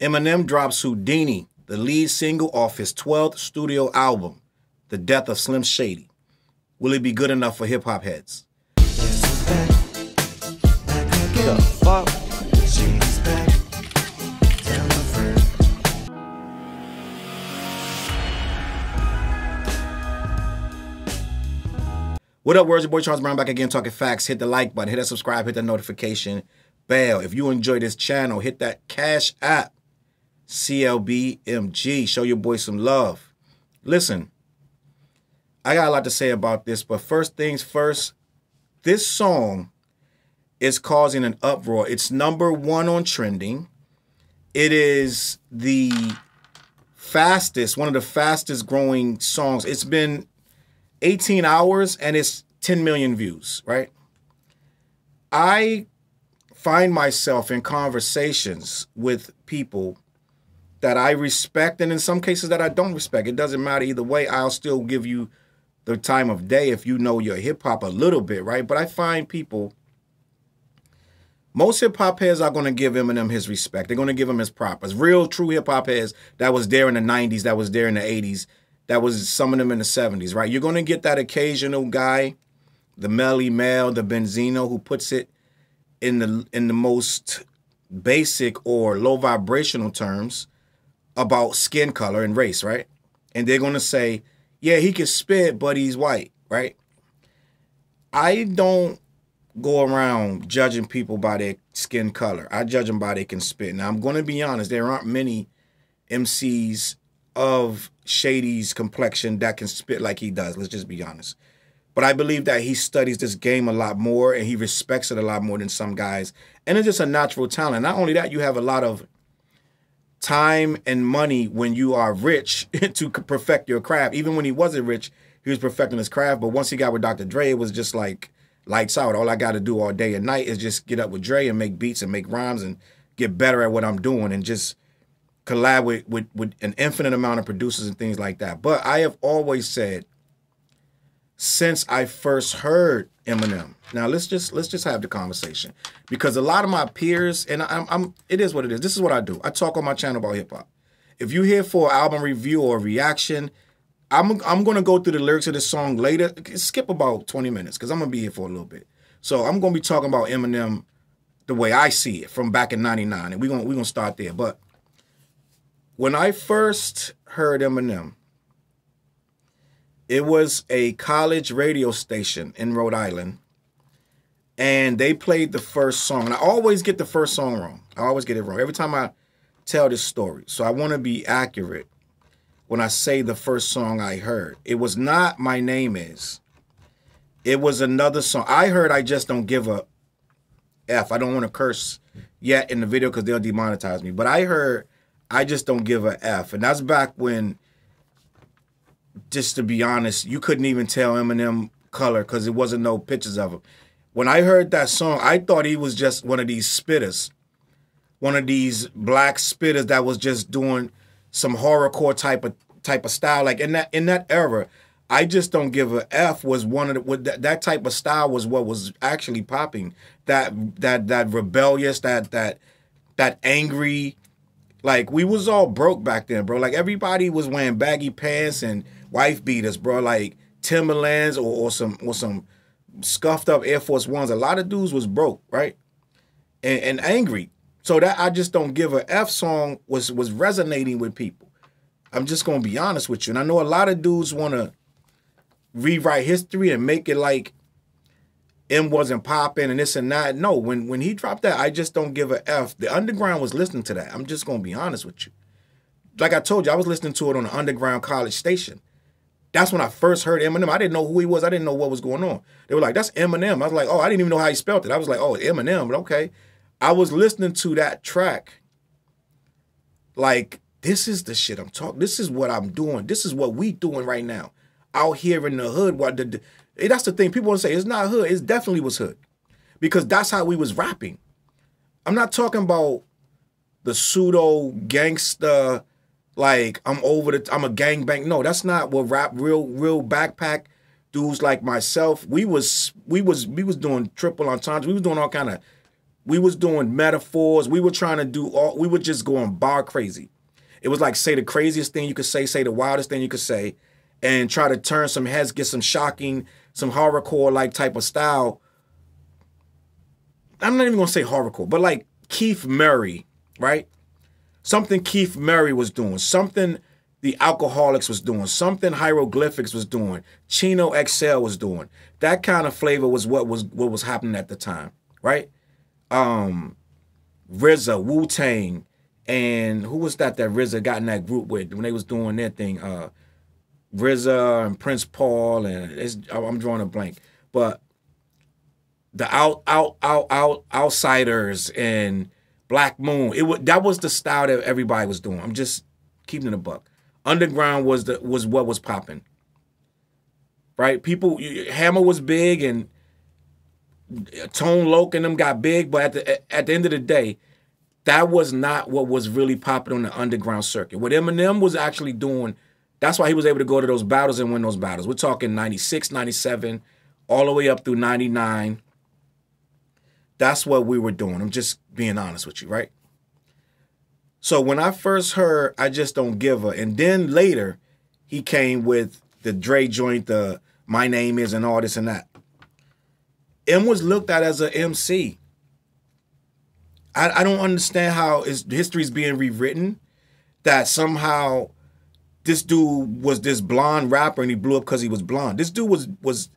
Eminem drops Houdini, the lead single off his 12th studio album, The Death of Slim Shady. Will it be good enough for hip-hop heads? What up, words? Your boy Charles Brown back again talking facts. Hit the like button, hit that subscribe, hit that notification bell. If you enjoy this channel, hit that Cash App, CLBMG. Show your boy some love. Listen, I got a lot to say about this, but first things first, this song is causing an uproar. It's #1 on trending. It is the fastest, one of the fastest growing songs. It's been 18 hours and it's 10 million views, right? I find myself in conversations with people that I respect and in some cases that I don't respect. It doesn't matter either way. I'll still give you the time of day if you know your hip hop a little bit, right? But I find people, most hip hop heads are going to give Eminem his respect. They're going to give him his props. Real true hip hop heads that was there in the 90s, that was there in the 80s, that was some of them in the 70s, right? You're going to get that occasional guy, the Melly Mel, the Benzino, who puts it in the most basic or low vibrational terms about skin color and race, right? And they're going to say, yeah, he can spit, but he's white, right? I don't go around judging people by their skin color. I judge them by they can spit. Now, I'm going to be honest, there aren't many MCs of Shady's complexion that can spit like he does. Let's just be honest. But I believe that he studies this game a lot more and he respects it a lot more than some guys. And it's just a natural talent. Not only that, you have a lot of time and money when you are rich to perfect your craft. Even when he wasn't rich, he was perfecting his craft. But once he got with Dr. Dre, it was just like lights out. All I got to do all day and night is just get up with Dre and make beats and make rhymes and get better at what I'm doing and just collab with an infinite amount of producers and things like that. But I have always said, since I first heard Eminem, now let's just have the conversation, because a lot of my peers, and it is what it is. This is what I do. I talk on my channel about hip hop. If you're here for an album review or reaction, I'm gonna go through the lyrics of this song later. Skip about 20 minutes because I'm gonna be here for a little bit. So I'm gonna be talking about Eminem the way I see it from back in '99, and we're gonna start there. But when I first heard Eminem, it was a college radio station in Rhode Island, and they played the first song. And I always get the first song wrong. I always get it wrong every time I tell this story. So I want to be accurate when I say the first song I heard. It was not My Name Is. It was another song. I heard I Just Don't Give a F. I don't want to curse yet in the video because they'll demonetize me. But I heard I Just Don't Give a F. And that's back when, just to be honest, you couldn't even tell Eminem color because there wasn't no pictures of him. When I heard that song, I thought he was just one of these spitters, one of these black spitters that was just doing some horrorcore type of style. Like in that era, I Just Don't Give a F was one of that type of style was what was actually popping. That rebellious, that angry. Like, we was all broke back then, bro. Like, everybody was wearing baggy pants and wife beaters, bro. Like Timberlands or some scuffed up Air Force Ones. A lot of dudes was broke, right? And angry. So that I Just Don't Give a F song was resonating with people. I'm just gonna be honest with you. And I know a lot of dudes wanna rewrite history and make it like M wasn't popping and this and that. No, when he dropped that, I Just Don't Give a F, the underground was listening to that. I'm just going to be honest with you. Like I told you, I was listening to it on an underground college station. That's when I first heard Eminem. I didn't know who he was. I didn't know what was going on. They were like, that's Eminem. I was like, oh, I didn't even know how he spelled it. I was like, oh, Eminem, but okay. I was listening to that track like, this is the shit I'm talking. This is what I'm doing. This is what we doing right now. Out here in the hood. That's the thing. People want to say it's not hood. It definitely was hood. Because that's how we was rapping. I'm not talking about the pseudo gangster, like I'm a gangbang. No, that's not what rap, real backpack dudes like myself. We was doing triple entendres. We was doing all kind of We was doing metaphors. We were trying to do all. We were just going bar crazy. It was like say the craziest thing you could say the wildest thing you could say, and try to turn some heads, get some shocking, some horrorcore like type of style. I'm not even gonna say horrorcore, but like Keith Murray, right? Something Keith Murray was doing, something the Alcoholics was doing, something Hieroglyphics was doing, Chino XL was doing. That kind of flavor was what was happening at the time, right? RZA, Wu-Tang, and who was that RZA got in that group with when they was doing their thing? RZA and Prince Paul, and I'm drawing a blank, but the Outsiders and Black Moon. That was the style that everybody was doing. I'm just keeping it a buck. Underground was what was popping, right? Hammer was big and Tone Loc and them got big, but at the end of the day, that was not what was really popping on the underground circuit. What Eminem was actually doing, that's why he was able to go to those battles and win those battles. We're talking 96, 97, all the way up through 99. That's what we were doing. I'm just being honest with you, right? So when I first heard I Just Don't Give a, and then later he came with the Dre joint, the My Name Is and all this and that. M was looked at as an MC. I don't understand how history's being rewritten, that somehow this dude was this blonde rapper and he blew up because he was blonde. This dude was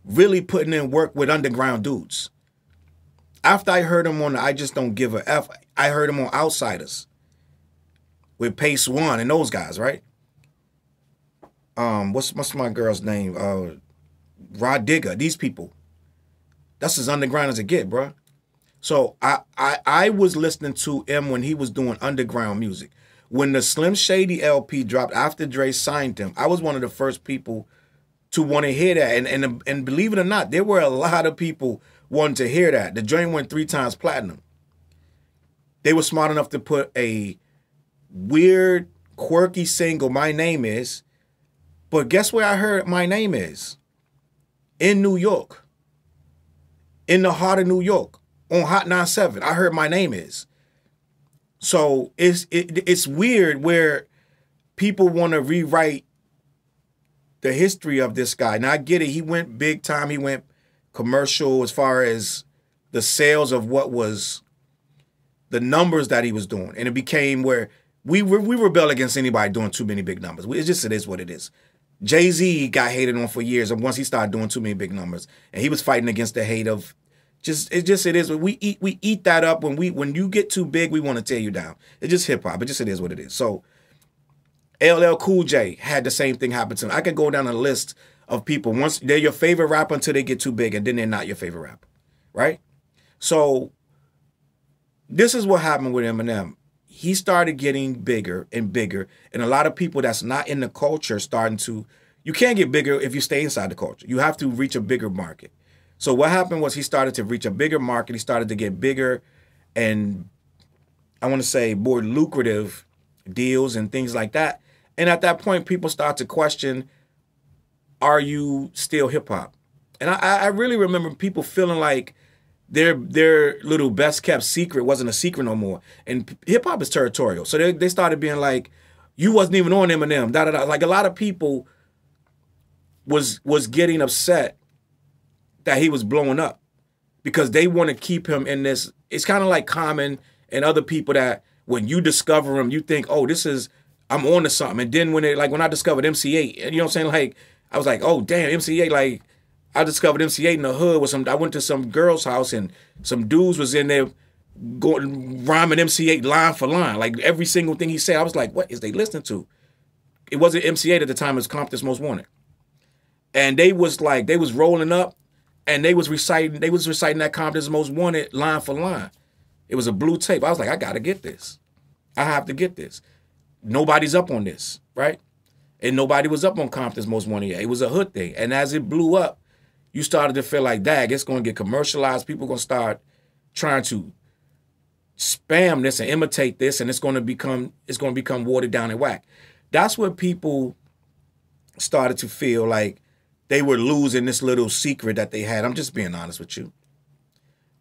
really putting in work with underground dudes. After I heard him on the I Just Don't Give a F, I heard him on Outsiders with Pace One and those guys, right? What's my girl's name? Rod Digger. These people. That's as underground as it get, bro. So I was listening to M when he was doing underground music. When the Slim Shady LP dropped after Dre signed him, I was one of the first people to want to hear that. And believe it or not, there were a lot of people wanting to hear that. The joint went 3 times platinum. They were smart enough to put a weird, quirky single, My Name Is. But guess where I heard My Name Is? In New York. In the heart of New York. On Hot 97. I heard My Name Is. So it's weird where people want to rewrite the history of this guy. Now I get it. He went big time. He went commercial as far as the sales of what was the numbers that he was doing. And it became where we rebel against anybody doing too many big numbers. It is what it is. Jay-Z got hated on for years, and once he started doing too many big numbers, and he was fighting against the hate of it is. We eat that up. When you get too big, we want to tear you down. It's just hip hop. It is what it is. So LL Cool J had the same thing happen to him. I could go down a list of people. Once they're your favorite rapper until they get too big, and then they're not your favorite rapper. Right? So this is what happened with Eminem. He started getting bigger and bigger, and a lot of people that's not in the culture starting to. You can't get bigger if you stay inside the culture. You have to reach a bigger market. So what happened was he started to reach a bigger market. He started to get bigger and I want to say more lucrative deals and things like that. And at that point, people start to question, are you still hip hop? And I really remember people feeling like their little best kept secret wasn't a secret no more. And hip hop is territorial. So they started being like, you wasn't even on Eminem, da da da. Like a lot of people was getting upset that he was blowing up because they want to keep him in this. It's kind of like Common and other people that when you discover them, you think, oh, I'm on to something. And then when I discovered MC8, you know what I'm saying? Like, I was like, oh, damn, MC8, like, I discovered MC8 in the hood I went to some girl's house and some dudes was in there going rhyming MC8 line for line. Like every single thing he said, I was like, what is they listening to? It wasn't MC8 at the time, it was Compton's Most Wanted. And they was rolling up and they was reciting that Compton's Most Wanted line for line. It was a blue tape. I was like, I gotta get this. I have to get this. Nobody's up on this, right? And nobody was up on Compton's Most Wanted yet. It was a hood thing. And as it blew up, you started to feel like, dag, it's gonna get commercialized. People gonna start trying to spam this and imitate this, and it's gonna become watered down and whack. That's what people started to feel like they were losing this little secret that they had. I'm just being honest with you.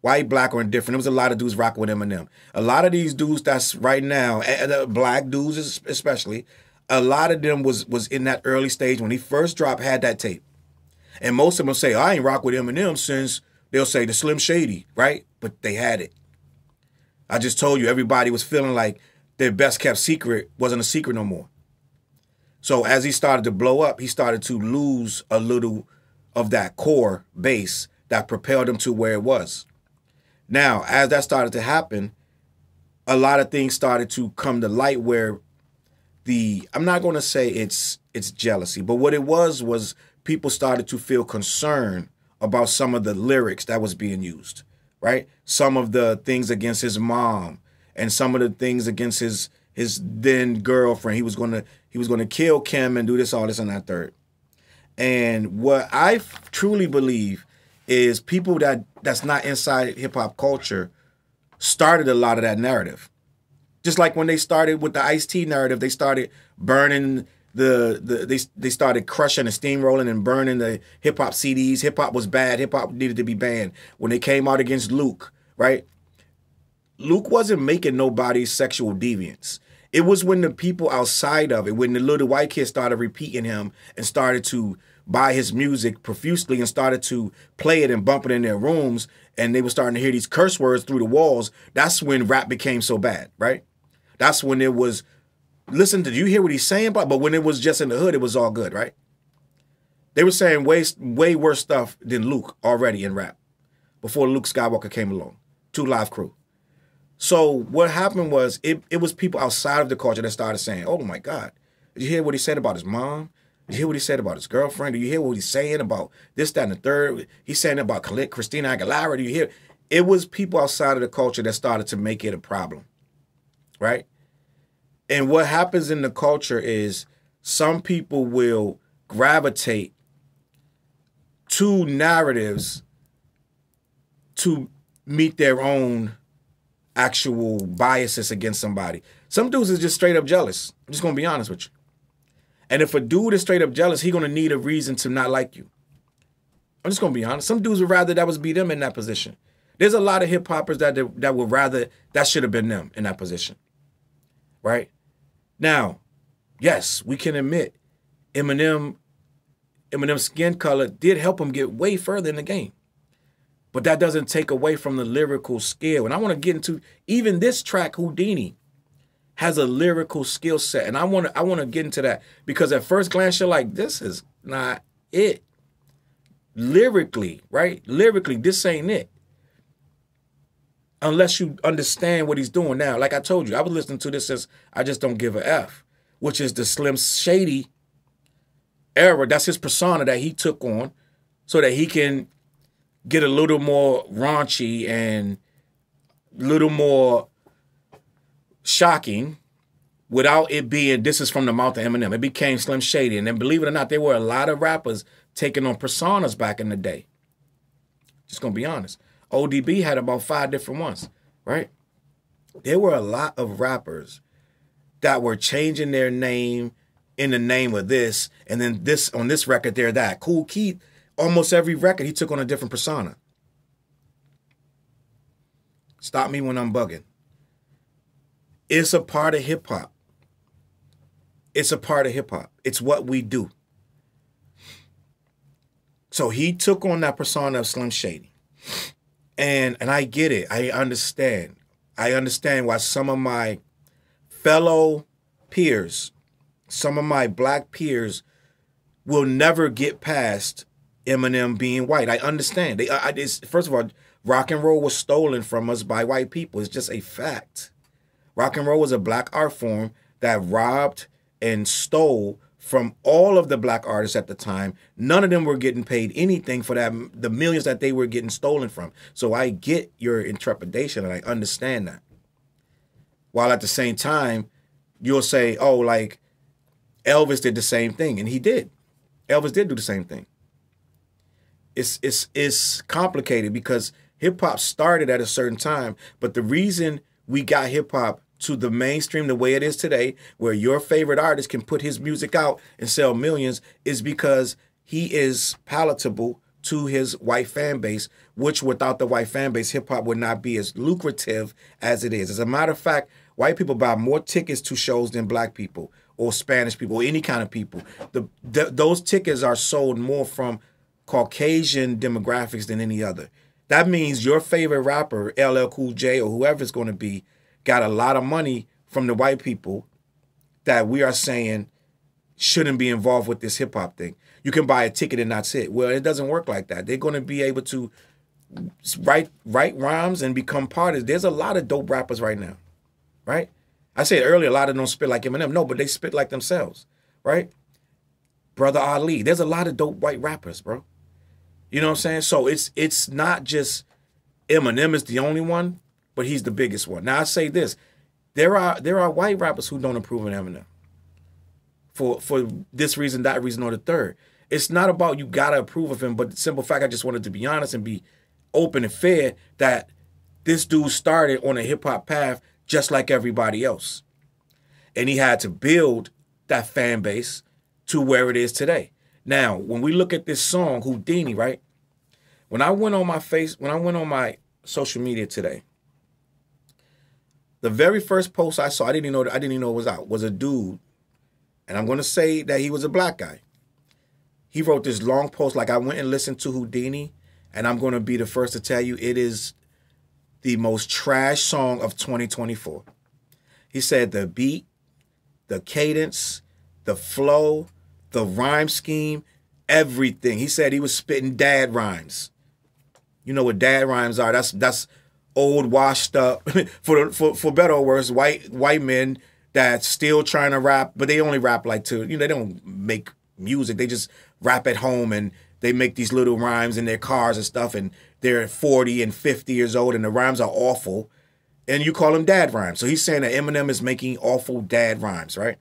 white, black, or indifferent. There was a lot of dudes rocking with Eminem. A lot of these dudes that's right now, black dudes especially, a lot of them was in that early stage when he first dropped, had that tape. And most of them say, I ain't rock with Eminem since, they'll say, the Slim Shady, right? But they had it. I just told you, everybody was feeling like their best kept secret wasn't a secret no more. So as he started to blow up, he started to lose a little of that core base that propelled him to where it was. Now, as that started to happen, a lot of things started to come to light where I'm not going to say it's jealousy, but what it was people started to feel concerned about some of the lyrics that was being used, right? Some of the things against his mom and some of the things against his then girlfriend. He was gonna kill Kim and do this, all this, and that third. And what I truly believe is people that's not inside hip hop culture started a lot of that narrative. Just like when they started with the Ice-T narrative, they started burning they started crushing and steamrolling and burning the hip hop CDs. Hip hop was bad. Hip hop needed to be banned. When they came out against Luke, right? Luke wasn't making nobody's sexual deviance. It was when the people outside of it, when the little white kids started repeating him and started to buy his music profusely and started to play it and bump it in their rooms, and they were starting to hear these curse words through the walls, that's when rap became so bad, right? That's when it was, listen, did you hear what he's saying? But when it was just in the hood, it was all good, right? They were saying way worse stuff than Luke already in rap before Luke Skywalker came along. 2 Live Crew. So what happened was it was people outside of the culture that started saying, oh my God, did you hear what he said about his mom? Did you hear what he said about his girlfriend? Do you hear what he's saying about this, that, and the third? He's saying about Christina Aguilera. Do you hear? It was people outside of the culture that started to make it a problem, right? And what happens in the culture is some people will gravitate to narratives to meet their own actual biases against somebody. Some dudes is just straight up jealous. I'm just going to be honest with you. And if a dude is straight up jealous, he's going to need a reason to not like you. I'm just going to be honest. Some dudes would rather that was be them in that position. There's a lot of hip hoppers that would rather that should have been them in that position. Right? Now, yes, we can admit Eminem's skin color did help him get way further in the game. But that doesn't take away from the lyrical skill. And I want to get into even this track, Houdini, has a lyrical skill set. And I want to get into that because at first glance, you're like, this is not it. Lyrically, right? Lyrically, this ain't it. Unless you understand what he's doing now. Like I told you, I was listening to this since I Just Don't Give a F, which is the Slim Shady era. That's his persona that he took on so that he can get a little more raunchy and a little more shocking without it being, this is from the mouth of Eminem. It became Slim Shady. And then believe it or not, there were a lot of rappers taking on personas back in the day. Just going to be honest. ODB had about 5 different ones, right? There were a lot of rappers that were changing their name in the name of this, and then this on this record, they're that. Kool Keith, almost every record, he took on a different persona. Stop me when I'm bugging. It's a part of hip-hop. It's a part of hip-hop. It's what we do. So he took on that persona of Slim Shady. And I get it. I understand. I understand why some of my fellow peers, some of my black peers will never get past Eminem being white. I understand. First of all, rock and roll was stolen from us by white people. It's just a fact. Rock and roll was a black art form that robbed and stole from all of the black artists at the time. None of them were getting paid anything for that, the millions that they were getting stolen from. So I get your intrepidation and I understand that. While at the same time, you'll say, oh, like Elvis did the same thing. And he did. Elvis did do the same thing. It's complicated because hip hop started at a certain time, but the reason we got hip hop to the mainstream the way it is today, where your favorite artist can put his music out and sell millions, is because he is palatable to his white fan base, which without the white fan base, hip hop would not be as lucrative as it is. As a matter of fact, white people buy more tickets to shows than black people or Spanish people or any kind of people. Those tickets are sold more from Caucasian demographics than any other. That means your favorite rapper, LL Cool J or whoever it's going to be, got a lot of money from the white people that we are saying shouldn't be involved with this hip hop thing. You can buy a ticket and that's it. Well, it doesn't work like that. They're going to be able to write rhymes and become part of it. There's a lot of dope rappers right now, right? I said earlier, a lot of them don't spit like Eminem. No, but they spit like themselves, right? Brother Ali. There's a lot of dope white rappers, bro. You know what I'm saying? So it's not just Eminem is the only one, but he's the biggest one. Now I say this. There are white rappers who don't approve of Eminem. For this reason, that reason, or the third. It's not about you gotta approve of him, but the simple fact, I just wanted to be honest and be open and fair that this dude started on a hip hop path just like everybody else. And he had to build that fan base to where it is today. Now, when we look at this song, Houdini, right? When I went on my social media today, the very first post I saw, I didn't even know it was out, was a dude. And I'm going to say that he was a black guy. He wrote this long post like, I went and listened to Houdini, and I'm going to be the first to tell you it is the most trash song of 2024. He said the beat, the cadence, the flow, the rhyme scheme, everything. He said he was spitting dad rhymes. You know what dad rhymes are. That's old, washed up, for better or worse, white men that's still trying to rap, but they only rap like they don't make music. They just rap at home and they make these little rhymes in their cars and stuff, and they're 40 and 50 years old and the rhymes are awful, and you call them dad rhymes. So he's saying that Eminem is making awful dad rhymes, right?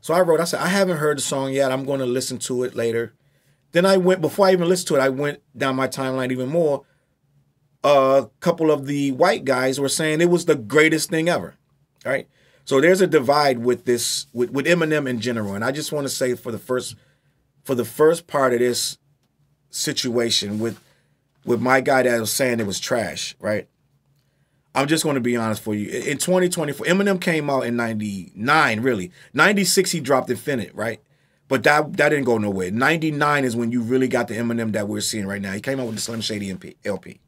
So I said, I haven't heard the song yet. I'm going to listen to it later. Then before I even listened to it, I went down my timeline even more. A couple of the white guys were saying it was the greatest thing ever. All right. So there's a divide with this, with Eminem in general. And I just want to say for the first part of this situation with my guy that was saying it was trash, right? I'm just going to be honest for you. In 2024, Eminem came out in 99, really. 96, he dropped Infinite, right? But that didn't go nowhere. 99 is when you really got the Eminem that we're seeing right now. He came out with the Slim Shady LP.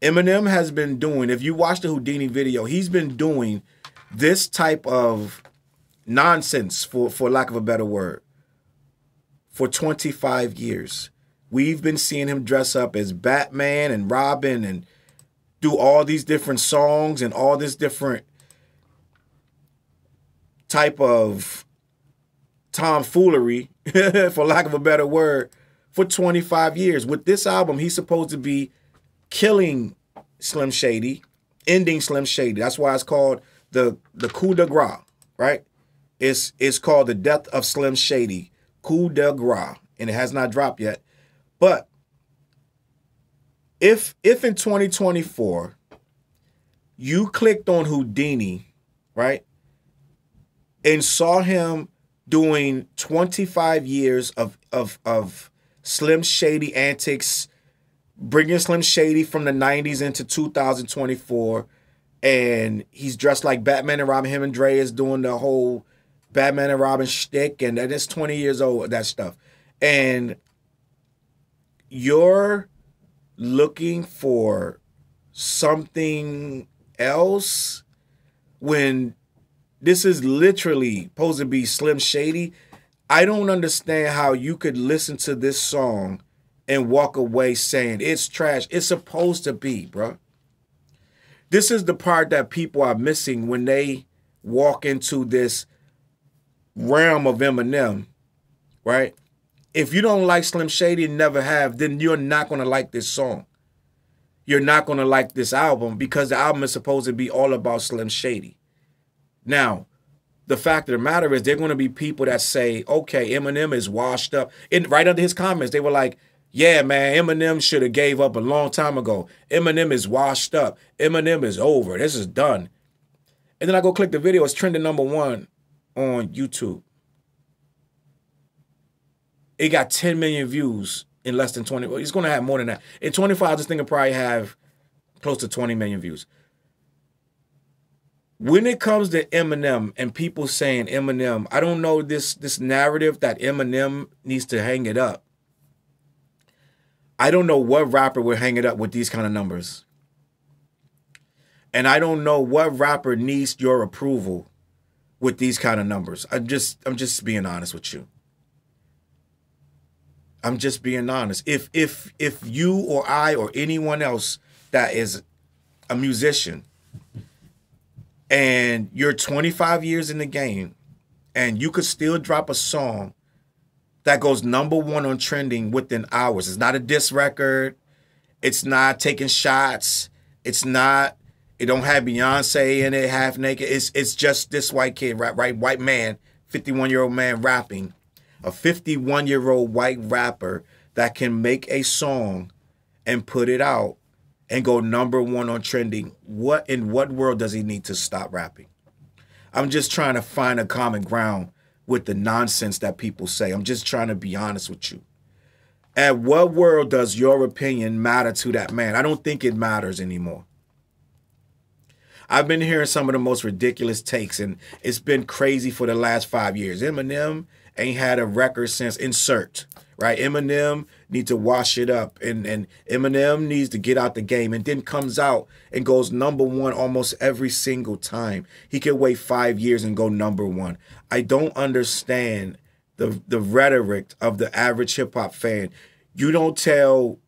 Eminem has been doing, if you watch the Houdini video, he's been doing this type of nonsense, for lack of a better word, for 25 years. We've been seeing him dress up as Batman and Robin and do all these different songs and all this different type of tomfoolery, for lack of a better word, for 25 years. With this album, he's supposed to be killing Slim Shady, ending Slim Shady. That's why it's called the coup de grace, right? It's called The Death of Slim Shady, coup de grace, and it has not dropped yet. But if in 2024 you clicked on Houdini, right, and saw him doing 25 years of Slim Shady antics, bringing Slim Shady from the 90s into 2024, and he's dressed like Batman and Robin. Him and Dre is doing the whole Batman and Robin shtick, and it's 20 years old, that stuff. And you're looking for something else when this is literally supposed to be Slim Shady. I don't understand how you could listen to this song and walk away saying it's trash. It's supposed to be, bro. This is the part that people are missing when they walk into this realm of Eminem, right? If you don't like Slim Shady and never have, then you're not going to like this song. You're not going to like this album because the album is supposed to be all about Slim Shady. Now, the fact of the matter is there are going to be people that say, okay, Eminem is washed up. And right under his comments, they were like, yeah, man, Eminem should have gave up a long time ago. Eminem is washed up. Eminem is over. This is done. And then I go click the video. It's trending #1 on YouTube. it got 10 million views in less than 20. Well, it's going to have more than that. In 25, this thing will probably have close to 20 million views. When it comes to Eminem and people saying Eminem, I don't know this narrative that Eminem needs to hang it up. I don't know what rapper would hang it up with these kind of numbers. And I don't know what rapper needs your approval with these kind of numbers. I'm just being honest with you. I'm just being honest. If you or I or anyone else that is a musician and you're 25 years in the game and you could still drop a song that goes #1 on trending within hours. It's not a diss record. It's not taking shots. It don't have Beyonce in it, half naked. It's just this white kid, right? White man, 51-year-old man rapping. A 51-year-old white rapper that can make a song and put it out and go #1 on trending. In what world does he need to stop rapping? I'm just trying to find a common ground with the nonsense that people say. I'm just trying to be honest with you. At what world does your opinion matter to that man? I don't think it matters anymore. I've been hearing some of the most ridiculous takes, and it's been crazy for the last 5 years. Eminem ain't had a record since Insert, right? Eminem needs to wash it up, and Eminem needs to get out the game, and then comes out and goes #1 almost every single time. He can wait 5 years and go #1. I don't understand the rhetoric of the average hip-hop fan. You don't tell,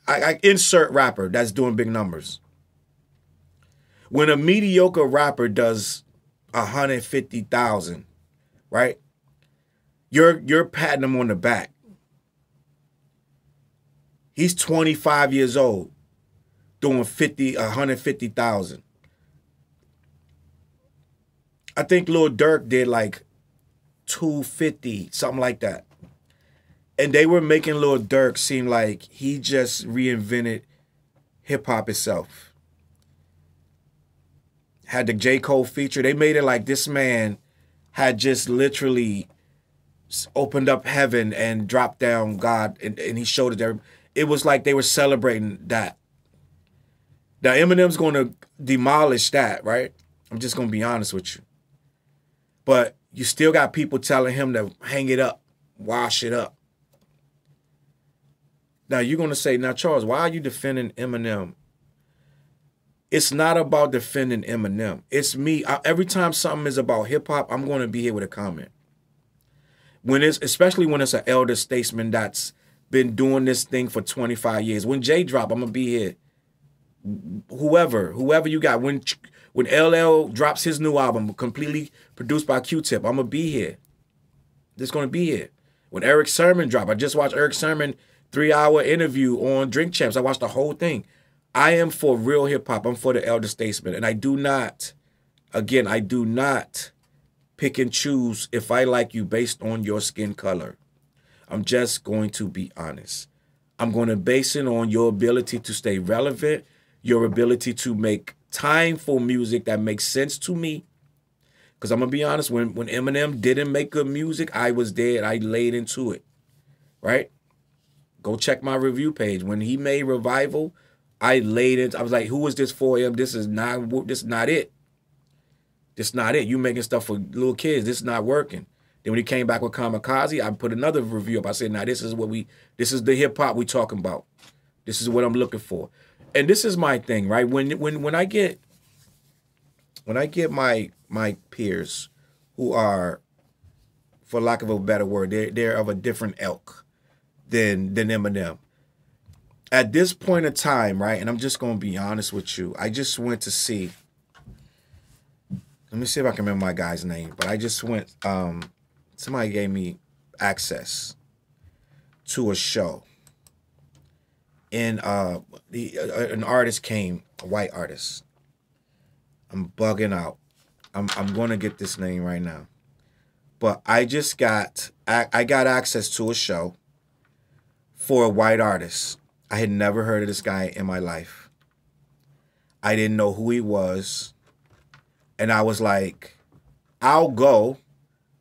I insert rapper that's doing big numbers. When a mediocre rapper does 150,000, right? You're patting him on the back. He's 25 years old, doing 150,000. I think Lil Durk did like 250, something like that. And they were making Lil Durk seem like he just reinvented hip hop itself. Had the J. Cole feature. They made it like this man had just literally opened up heaven and dropped down God, and he showed it there. It was like they were celebrating that. Now, Eminem's going to demolish that, right? I'm just going to be honest with you. But you still got people telling him to hang it up, wash it up. Now, you're going to say, now, Charles, why are you defending Eminem? It's not about defending Eminem. It's me. Every time something is about hip-hop, I'm going to be here with a comment. Especially when it's an elder statesman that's been doing this thing for 25 years. When Jay drop, I'm going to be here. Whoever you got. When LL drops his new album, completely produced by Q-Tip, I'm going to be here. Just going to be here. When Eric Sermon drop, I just watched Eric Sermon 3-hour interview on Drink Champs. I watched the whole thing. I am for real hip-hop. I'm for the elder statesman. And I do not pick and choose if I like you based on your skin color. I'm just going to be honest. I'm going to base it on your ability to stay relevant, your ability to make time for music that makes sense to me. Because I'm going to be honest, when Eminem didn't make good music, I was there. I laid into it, right? Go check my review page. When he made Revival, I laid it. I was like, who is this for him? This is not it. This is not it. You making stuff for little kids. This is not working. Then when he came back with Kamikaze, I put another review up. I said, now this is the hip hop we talking about. This is what I'm looking for. And this is my thing, right? When I get my peers who are, for lack of a better word, they're of a different ilk than Eminem. At this point in time, right, and I'm just going to be honest with you, I just went to see, let me see if I can remember my guy's name, but I just went, somebody gave me access to a show, and an artist came, a white artist. I'm bugging out. I'm going to get this name right now. But I got access to a show for a white artist. I had never heard of this guy in my life. I didn't know who he was. And I was like, I'll go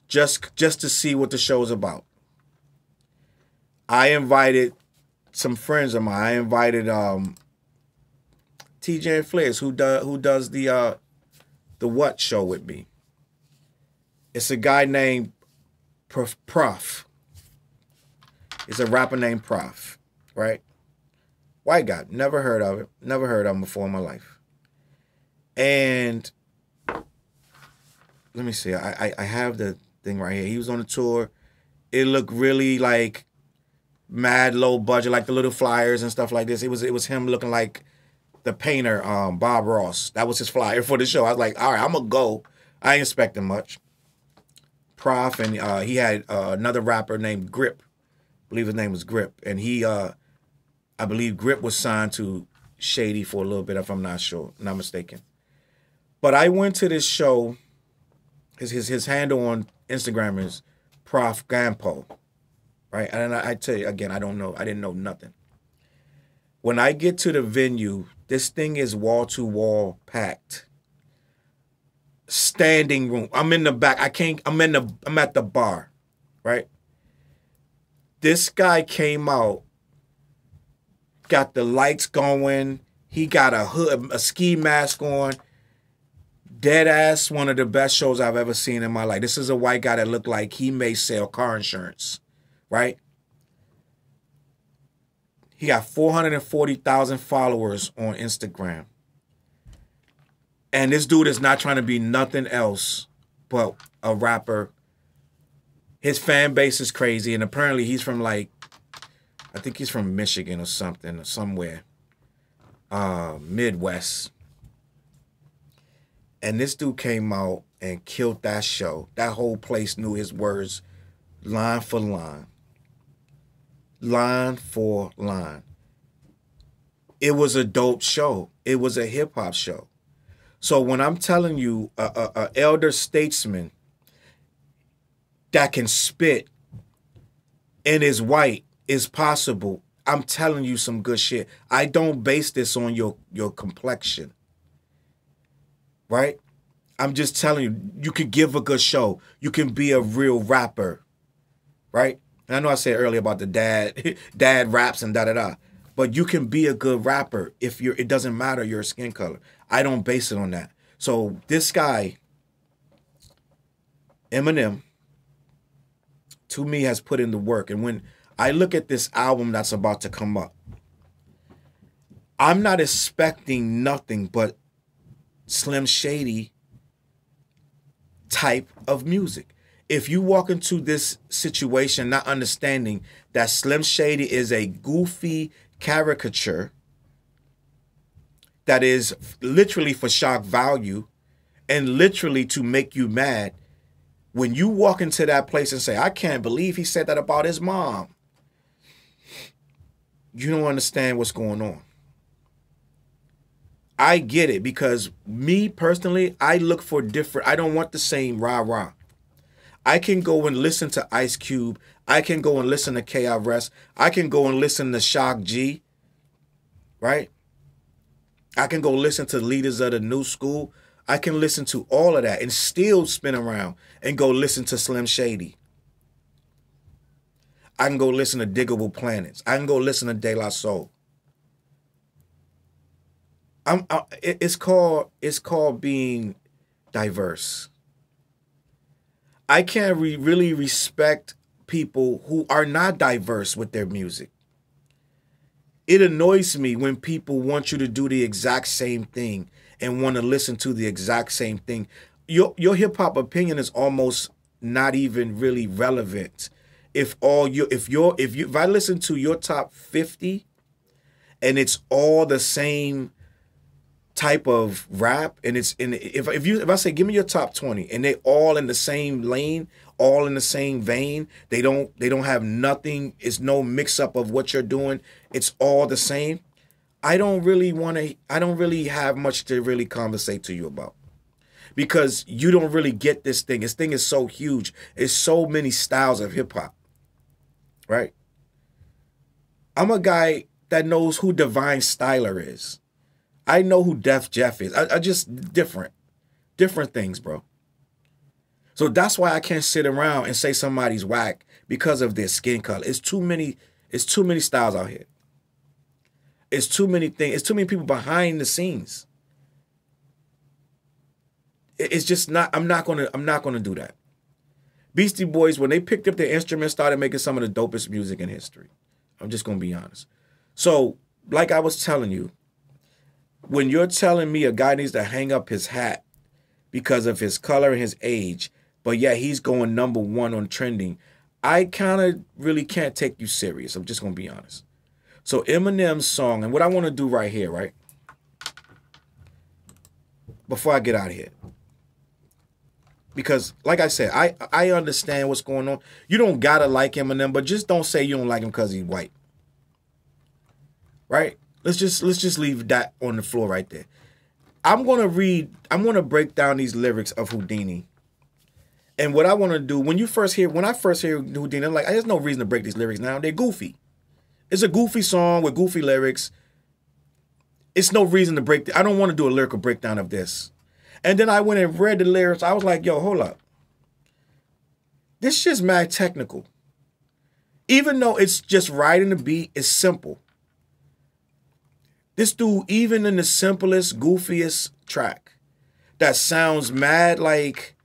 just to see what the show's about. I invited some friends of mine. I invited TJ and Flares, who does the What show with me. It's a guy named Prof. It's a rapper named Prof, right? White guy. Never heard of it. Never heard of him before in my life. And let me see. I have the thing right here. He was on the tour. It looked really like mad low budget, like the little flyers and stuff like this. It was him looking like the painter, Bob Ross. That was his flyer for the show. I was like, all right, I'm gonna go. I ain't expecting much. Prof, and he had another rapper named Grip. I believe his name was Grip. And he, I believe Grip was signed to Shady for a little bit, if I'm not mistaken. But I went to this show. His handle on Instagram is Prof Gampo, right? And I tell you again, I didn't know nothing. When I get to the venue, this thing is wall to wall packed. Standing room. I'm in the back. I'm at the bar, right? This guy came out, got the lights going. He got a ski mask on. Dead ass, one of the best shows I've ever seen in my life. This is a white guy that looked like he may sell car insurance, right? He got 440,000 followers on Instagram. And this dude is not trying to be nothing else but a rapper. His fan base is crazy, and apparently he's from I think he's from Michigan or something, or somewhere. Midwest. And this dude came out and killed that show. That whole place knew his words line for line. Line for line. It was a dope show. It was a hip-hop show. So when I'm telling you a elder statesman that can spit and is white is possible, I'm telling you some good shit. I don't base this on your complexion. Right? I'm just telling you, you can give a good show. You can be a real rapper. Right? And I know I said earlier about the dad raps and da-da-da. But you can be a good rapper if it doesn't matter your skin color. I don't base it on that. So this guy, Eminem, to me has put in the work. And when I look at this album that's about to come up, I'm not expecting nothing but Slim Shady type of music. If you walk into this situation not understanding that Slim Shady is a goofy caricature that is literally for shock value and literally to make you mad, when you walk into that place and say, I can't believe he said that about his mom, you don't understand what's going on. I get it, because me personally, I look for different. I don't want the same rah-rah. I can go and listen to Ice Cube. I can go and listen to KRS. I can go and listen to Shock G. Right? I can go listen to leaders of the new school. I can listen to all of that and still spin around and go listen to Slim Shady. I can go listen to Diggable Planets. I can go listen to De La Soul. It's called being diverse. I can't really respect people who are not diverse with their music. It annoys me when people want you to do the exact same thing and want to listen to the exact same thing. Your hip hop opinion is almost not even really relevant. If I listen to your top 50 and it's all the same type of rap, and if I say give me your top 20 and they all in the same lane, all in the same vein, they don't have nothing, it's no mix up of what you're doing, it's all the same, I don't really have much to really conversate to you about, because you don't really get this thing. This thing is so huge. It's so many styles of hip hop. Right? I'm a guy that knows who Divine Styler is. I know who Def Jeff is. I just different things, bro. So that's why I can't sit around and say somebody's whack because of their skin color. It's too many It's too many styles out here. It's too many things. It's too many people behind the scenes. It's just not. I'm not gonna do that. Beastie Boys, when they picked up their instruments, started making some of the dopest music in history. I'm just gonna be honest. So, like I was telling you, when you're telling me a guy needs to hang up his hat because of his color and his age, but yet he's going #1 on trending, I kind of really can't take you serious. I'm just gonna be honest. So Eminem's song, and what I want to do right here, right? Before I get out of here. Because, like I said, I understand what's going on. You don't gotta like Eminem, but just don't say you don't like him because he's white. Right? Let's just leave that on the floor right there. I'm gonna break down these lyrics of Houdini. And what I want to do, when I first hear Houdini, I'm like, there's no reason to break these lyrics now. They're goofy. It's a goofy song with goofy lyrics. It's no reason to break. I don't want to do a lyrical breakdown of this. And then I went and read the lyrics. I was like, yo, hold up. This shit's mad technical. Even though it's just riding the beat, it's simple. This dude, even in the simplest, goofiest track, that sounds mad like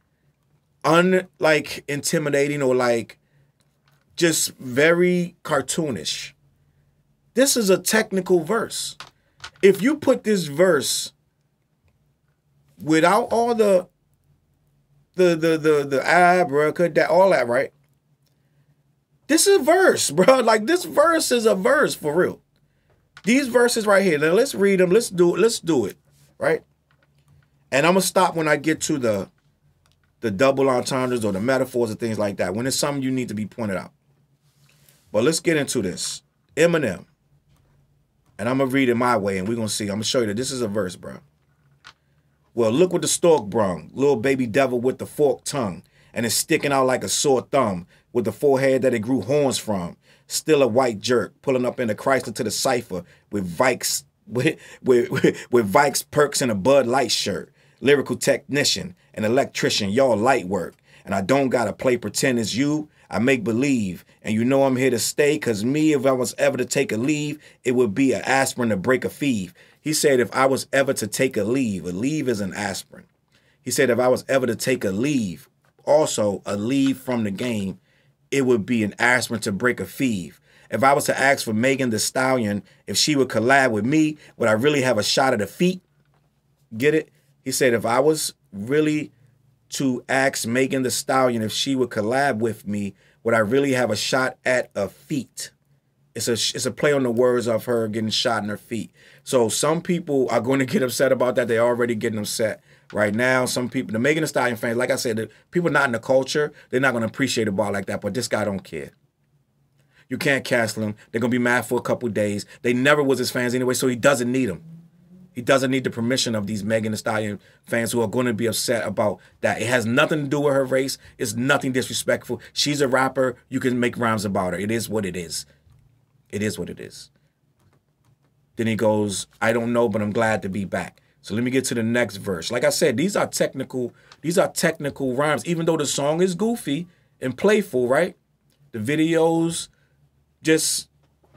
intimidating or like just very cartoonish. This is a technical verse. If you put this verse without all the abracadabra, all that, right? This is a verse, bro. Like, this verse is a verse for real. These verses right here. Now let's read them. Let's do it, right? And I'm gonna stop when I get to the double entendres or the metaphors and things like that. When it's something you need to be pointed out. But let's get into this. Eminem. And I'm going to read it my way, and we're going to see. I'm going to show you that this is a verse, bro. Well, look what the stork brung. Little baby devil with the forked tongue. And it's sticking out like a sore thumb with the forehead that it grew horns from. Still a white jerk, pulling up in the Chrysler to the cipher with Vikes, with Vikes perks and a Bud Light shirt. Lyrical technician, an electrician, y'all light work. And I don't got to play pretend it's you. I make believe, and you know I'm here to stay, because me, if I was ever to take a leave, it would be an aspirin to break a fever. He said if I was ever to take a leave is an aspirin. He said if I was ever to take a leave, also a leave from the game, it would be an aspirin to break a fever. If I was to ask for Megan Thee Stallion, if she would collab with me, would I really have a shot at the feet? Get it? He said if I was really to ask Megan Thee Stallion if she would collab with me, would I really have a shot at a feet? It's a play on the words of her getting shot in her feet. So some people are going to get upset about that. They're already getting upset right now. Some people, the Megan Thee Stallion fans, like I said, the people not in the culture, they're not going to appreciate a ball like that. But this guy don't care. You can't cancel him. They're going to be mad for a couple days. They never was his fans anyway, so he doesn't need them. He doesn't need the permission of these Megan Thee Stallion fans who are going to be upset about that. It has nothing to do with her race. It's nothing disrespectful. She's a rapper. You can make rhymes about her. It is what it is. It is what it is. Then he goes, I don't know, but I'm glad to be back. So let me get to the next verse. Like I said, these are technical rhymes. Even though the song is goofy and playful, right? The videos just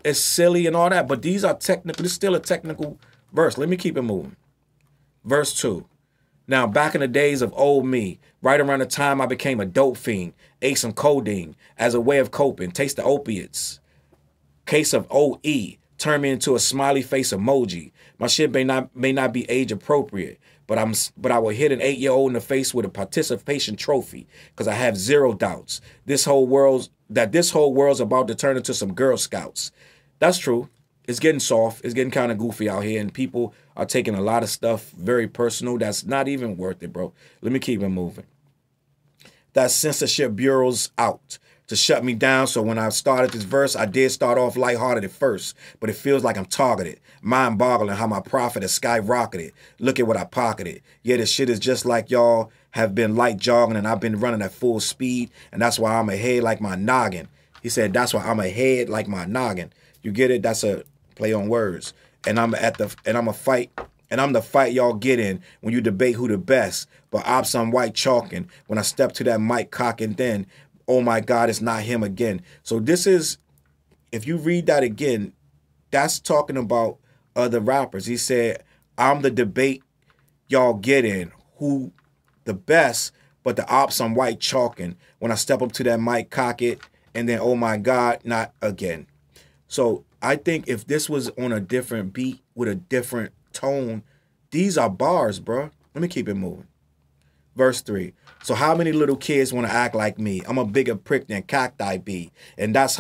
is silly and all that, but these are technical. This is still a technical verse. Let me keep it moving. Verse 2. Now, back in the days of old me, right around the time I became a dope fiend, ate some codeine as a way of coping, taste the opiates. Case of OE, turned me into a smiley face emoji. My shit may not be age appropriate, but I will hit an 8-year-old in the face with a participation trophy, because I have zero doubts this whole world's about to turn into some Girl Scouts. That's true. It's getting soft. It's getting kind of goofy out here, and people are taking a lot of stuff very personal that's not even worth it, bro. Let me keep it moving. That censorship bureau's out to shut me down, so when I started this verse, I did start off lighthearted at first, but it feels like I'm targeted. Mind-boggling how my profit has skyrocketed. Look at what I pocketed. Yeah, this shit is just like y'all have been light jogging, and I've been running at full speed, and that's why I'm ahead like my noggin. He said, that's why I'm ahead like my noggin. You get it? That's a play on words. And I'm the fight y'all get in when you debate who the best. But ops I'm white chalking when I step to that mic cocking then, oh my God, it's not him again. So this is if you read that again, that's talking about other rappers. He said, I'm the debate y'all get in. Who the best, but the ops I'm white chalking. When I step up to that mic, cock it, and then, oh my God, not again. So I think if this was on a different beat with a different tone, these are bars, bro. Let me keep it moving. Verse 3. So how many little kids want to act like me? I'm a bigger prick than cacti be. And that's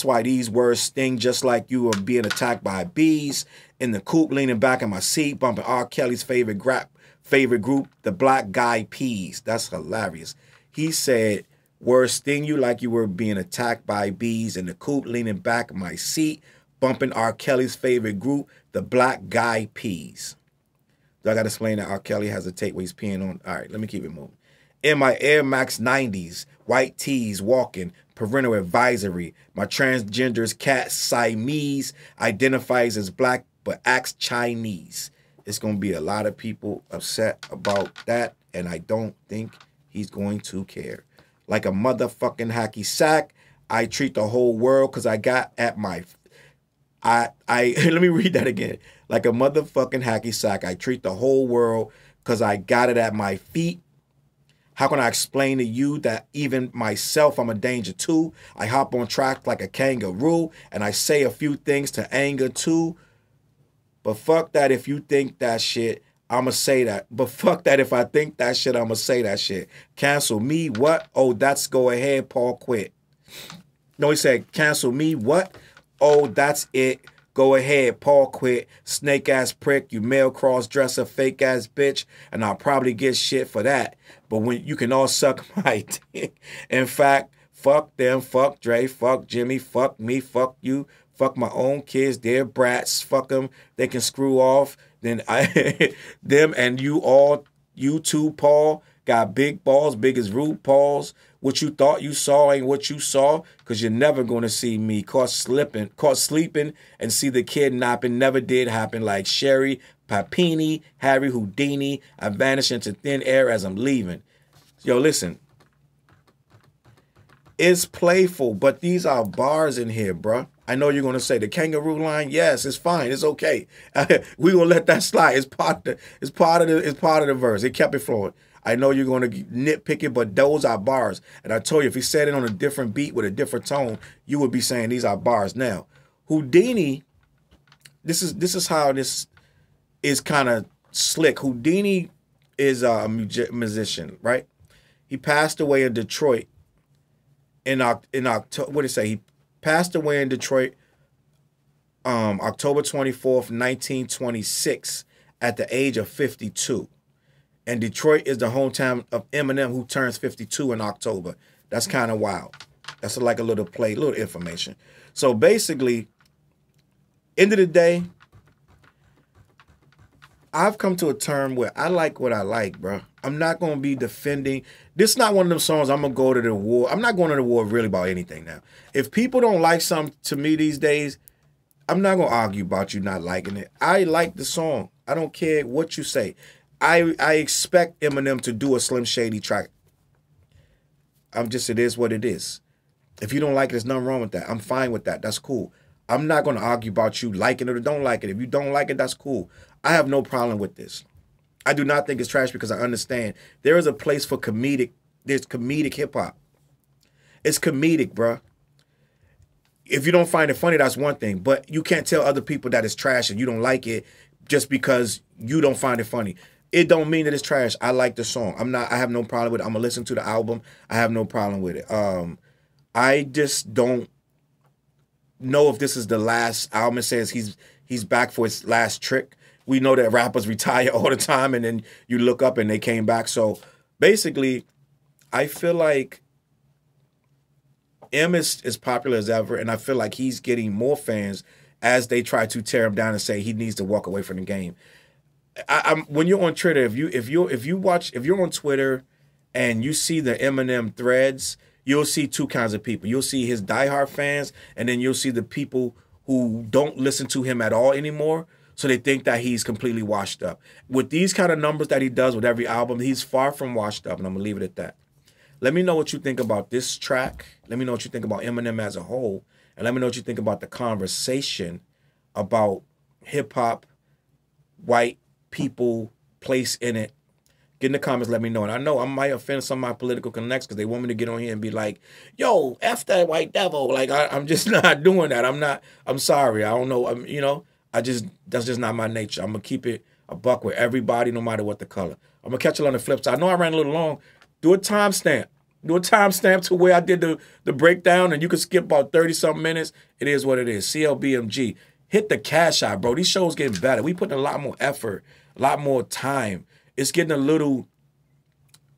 why these words sting just like you are being attacked by bees. In the coupe, leaning back in my seat, bumping R. Kelly's favorite group, the Black Guy Peas. That's hilarious. He said, words sting you like you were being attacked by bees. In the coupe, leaning back in my seat, bumping R. Kelly's favorite group, the Black Guy Peas. Do I got to explain that R. Kelly has a tape where he's peeing on? All right, let me keep it moving. In my Air Max 90s, white tees, walking, parental advisory. My transgender's cat Siamese identifies as black but acts Chinese. It's going to be a lot of people upset about that, and I don't think he's going to care. Like a motherfucking hacky sack, I treat the whole world because I got at my... let me read that again. Like a motherfucking hacky sack, I treat the whole world because I got it at my feet. How can I explain to you that even myself, I'm a danger too? I hop on track like a kangaroo, and I say a few things to anger too. But fuck that if you think that shit, I'ma say that. But fuck that if I think that shit, I'ma say that shit. Cancel me, what? Oh, that's go ahead, Paul quit. No, he said, cancel me, what? Oh, that's it. Go ahead, Paul quit. Snake ass prick, you male cross dresser, fake ass bitch, and I'll probably get shit for that. But when you can all suck my dick. In fact, fuck them, fuck Dre, fuck Jimmy, fuck me, fuck you, fuck my own kids, they're brats, fuck them, they can screw off. Then them and you all, you too, Paul, got big balls, big as RuPaul's. What you thought you saw ain't what you saw, because you're never going to see me caught sleeping, and see the kidnapping. Never did happen. Like Sherry Papini, Harry Houdini, I vanish into thin air as I'm leaving. Yo, listen. It's playful, but these are bars in here, bruh. I know you're going to say the kangaroo line. Yes, it's fine. It's okay. We're going to let that slide. It's part of the verse. It kept it flowing. I know you're going to nitpick it, but those are bars. And I told you, if he said it on a different beat with a different tone, you would be saying these are bars. Now, Houdini, this is how this is kind of slick. Houdini is a musician, right? He passed away in Detroit in October. What did he say? He passed away in Detroit October 24th, 1926 at the age of 52. And Detroit is the hometown of Eminem, who turns 52 in October. That's kind of wild. That's like a little play, little information. So basically, end of the day, I've come to a term where I like what I like, bro. I'm not going to be defending. This is not one of them songs I'm going to go to the war. I'm not going to the war really about anything now. If people don't like something to me these days, I'm not going to argue about you not liking it. I like the song. I don't care what you say. I expect Eminem to do a Slim Shady track. It is what it is. If you don't like it, there's nothing wrong with that. I'm fine with that. That's cool. I'm not going to argue about you liking it or don't like it. If you don't like it, that's cool. I have no problem with this. I do not think it's trash because I understand there is a place for comedic. There's comedic hip hop. It's comedic, bruh. If you don't find it funny, that's one thing. But you can't tell other people that it's trash and you don't like it just because you don't find it funny. It don't mean that it's trash. I like the song. I have no problem with it. I'm gonna listen to the album. I have no problem with it. I just don't know if this is the last album. It says he's back for his last trick. We know that rappers retire all the time and then you look up and they came back. So basically, I feel like M is as popular as ever, and I feel like he's getting more fans as they try to tear him down and say he needs to walk away from the game. When you're on Twitter, if you're on Twitter and you see the Eminem threads, you'll see two kinds of people. You'll see his diehard fans, and then you'll see the people who don't listen to him at all anymore. So they think that he's completely washed up. With these kind of numbers that he does with every album, he's far from washed up, and I'm gonna leave it at that. Let me know what you think about this track. Let me know what you think about Eminem as a whole. And let me know what you think about the conversation about hip-hop, white people, place in it. Get in the comments, let me know. And I know I might offend some of my political connects because they want me to get on here and be like, yo, F that white devil. Like, I'm just not doing that. I'm sorry. I don't know. That's just not my nature. I'm going to keep it a buck with everybody, no matter what the color. I'm going to catch you on the flip side. I know I ran a little long. Do a timestamp. Do a timestamp to where I did the breakdown, and you can skip about 30-something minutes. It is what it is. CLBMG. Hit the cash out, bro. These shows getting better. We putting a lot more effort, a lot more time. It's getting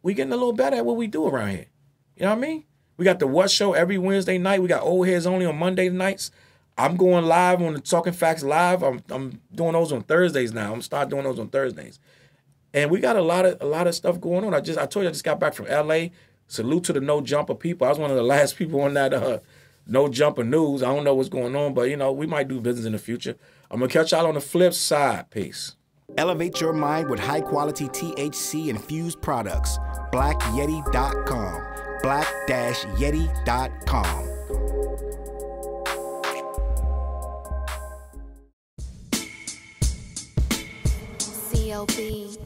we getting a little better at what we do around here. You know what I mean? We got the What Show every Wednesday night. We got Old Heads Only on Monday nights. I'm going live on the Talking Facts Live. I'm doing those on Thursdays now. I'm gonna start doing those on Thursdays. And we got a lot of stuff going on. I told you I just got back from LA. Salute to the No Jumper people. I was one of the last people on that No Jumper news. I don't know what's going on, but we might do business in the future. I'm gonna catch y'all on the flip side. Peace. Elevate your mind with high-quality THC-infused products. BlackYeti.com. Black-Yeti.com. CLB.